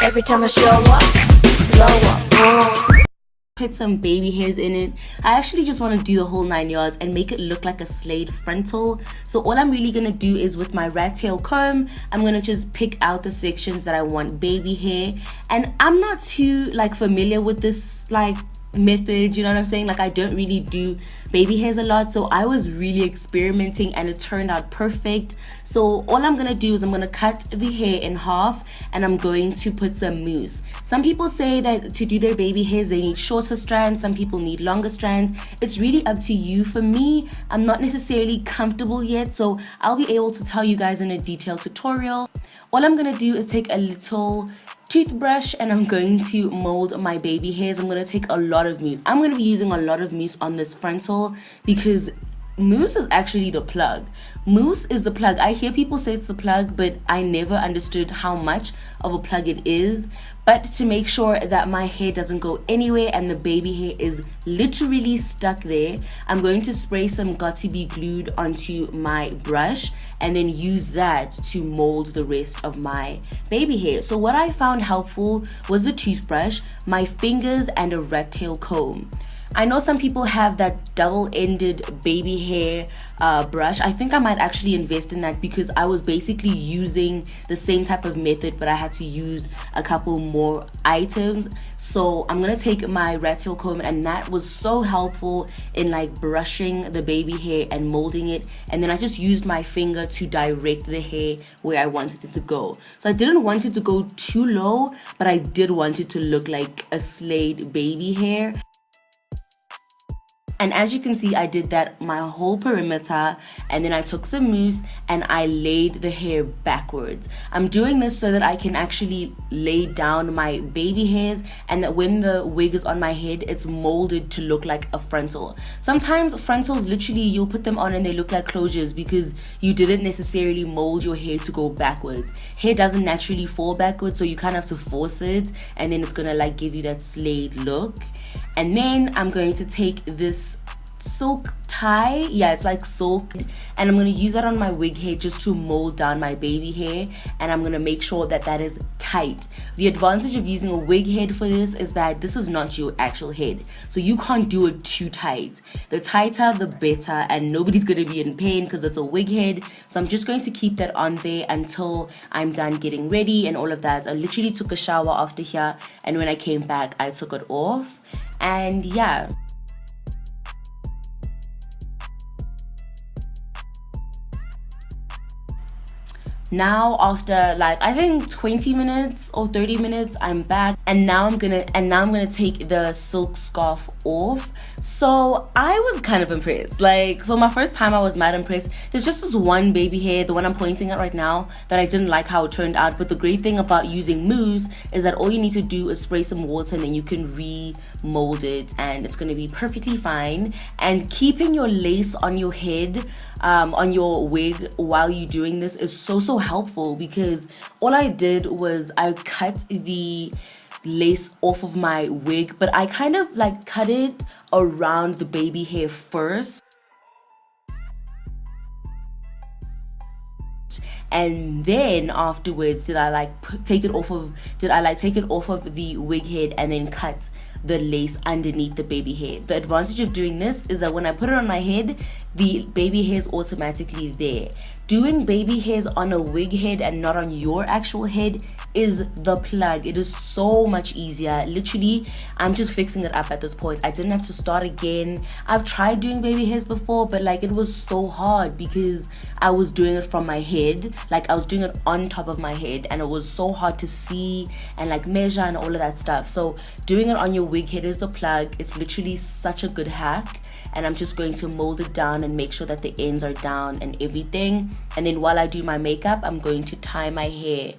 Every time I show up, blow up. Put some baby hairs in it. I actually just want to do the whole 9 yards and make it look like a slayed frontal. So all I'm really gonna do is with my rat tail comb, I'm gonna just pick out the sections that I want baby hair. And I'm not too familiar with this method, you know what I'm saying? I don't really do baby hairs a lot, so I was really experimenting and it turned out perfect. So all I'm gonna do is I'm gonna cut the hair in half and I'm going to put some mousse. Some people say that to do their baby hairs they need shorter strands, some people need longer strands. It's really up to you. For me, I'm not necessarily comfortable yet, so I'll be able to tell you guys in a detailed tutorial. All I'm gonna do is take a little toothbrush and I'm going to mold my baby hairs. I'm going to take a lot of mousse. I'm going to be using a lot of mousse on this frontal because mousse is actually the plug. Mousse is the plug. I hear people say it's the plug, but I never understood how much of a plug it is. But to make sure that my hair doesn't go anywhere and the baby hair is literally stuck there, I'm going to spray some Got2b glued onto my brush and then use that to mold the rest of my baby hair. So what I found helpful was a toothbrush, my fingers, and a rat tail comb. I know some people have that double-ended baby hair brush. I think I might actually invest in that because I was basically using the same type of method, but I had to use a couple more items. So I'm gonna take my rat tail comb, and that was so helpful in brushing the baby hair and molding it. And then I just used my finger to direct the hair where I wanted it to go. So I didn't want it to go too low, but I did want it to look like a slayed baby hair. And as you can see, I did that my whole perimeter, and then I took some mousse and I laid the hair backwards. I'm doing this so that I can actually lay down my baby hairs, and that when the wig is on my head, it's molded to look like a frontal. Sometimes frontals, literally, you'll put them on and they look like closures because you didn't necessarily mold your hair to go backwards. Hair doesn't naturally fall backwards, so you kind of have to force it, and then it's gonna give you that slayed look. And then I'm going to take this silk tie, yeah, it's like silk, and I'm going to use that on my wig hair just to mold down my baby hair, and I'm going to make sure that that is tight. The advantage of using a wig head for this is that this is not your actual head, so you can't do it too tight. The tighter the better, and nobody's going to be in pain because it's a wig head. So I'm just going to keep that on there until I'm done getting ready and all of that. I literally took a shower after here, and when I came back I took it off. And yeah, now after I think 20 minutes or 30 minutes, I'm back, and now I'm gonna take the silk scarf off. So I was kind of impressed. For my first time, I was mad impressed. There's just this one baby hair, the one I'm pointing at right now, that I didn't like how it turned out. But the great thing about using mousse is that all you need to do is spray some water and then you can re-mold it, and it's going to be perfectly fine. And keeping your lace on your head, on your wig while you're doing this is so helpful, because all I did was I cut the lace off of my wig, but I kind of cut it around the baby hair first, and then afterwards did I take it off of the wig head and then cut the lace underneath the baby hair. The advantage of doing this is that when I put it on my head, the baby hair is automatically there. Doing baby hairs on a wig head and not on your actual head is the plug. It is so much easier. Literally, I'm just fixing it up at this point. I didn't have to start again. I've tried doing baby hairs before, but it was so hard because I was doing it from my head. I was doing it on top of my head, and it was so hard to see and measure and all of that stuff. So doing it on your wig head is the plug. It's literally such a good hack. And I'm just going to mold it down and make sure that the ends are down and everything. And then while I do my makeup, I'm going to tie my hair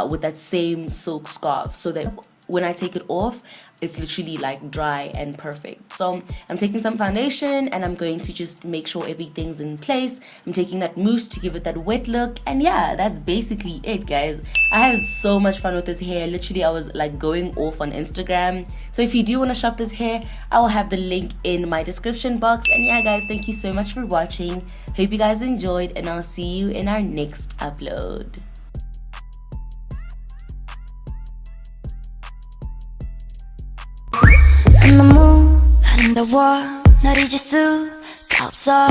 with that same silk scarf, so that when I take it off, it's literally dry and perfect. So I'm taking some foundation and I'm going to just make sure everything's in place. I'm taking that mousse to give it that wet look, and yeah, that's basically it, guys. I had so much fun with this hair. Literally, I was going off on Instagram. So if you do want to shop this hair, I will have the link in my description box. And yeah, guys, thank you so much for watching. Hope you guys enjoyed, and I'll see you in our next upload. 아름다워 널 잊을 수가 없어